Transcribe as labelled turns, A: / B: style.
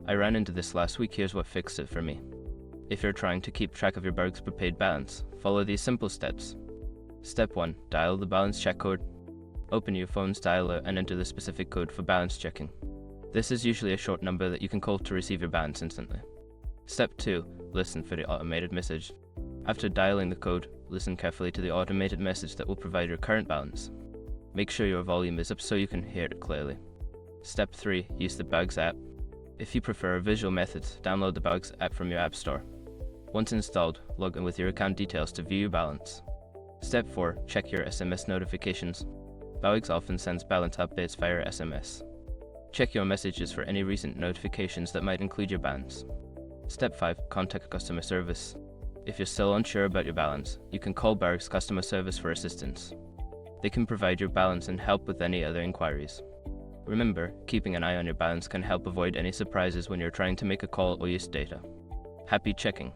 A: I ran into this last week. Here's what fixed it for me. If you're trying to keep track of your Bouygues Prepaid balance, follow these simple steps. Step 1. Dial the balance check code. Open your phone's dialer and enter the specific code for balance checking. This is usually a short number that you can call to receive your balance instantly. Step 2. Listen for the automated message. After dialing the code, listen carefully to the automated message that will provide your current balance. Make sure your volume is up so you can hear it clearly. Step 3. Use the Bouygues app. If you prefer a visual method, download the Bouygues app from your app store. Once installed, log in with your account details to view your balance. Step 4. Check your SMS notifications. Bouygues often sends balance updates via SMS. Check your messages for any recent notifications that might include your balance. Step 5. Contact customer service. If you're still unsure about your balance, you can call Bouygues customer service for assistance. They can provide your balance and help with any other inquiries. Remember, keeping an eye on your balance can help avoid any surprises when you're trying to make a call or use data. Happy checking!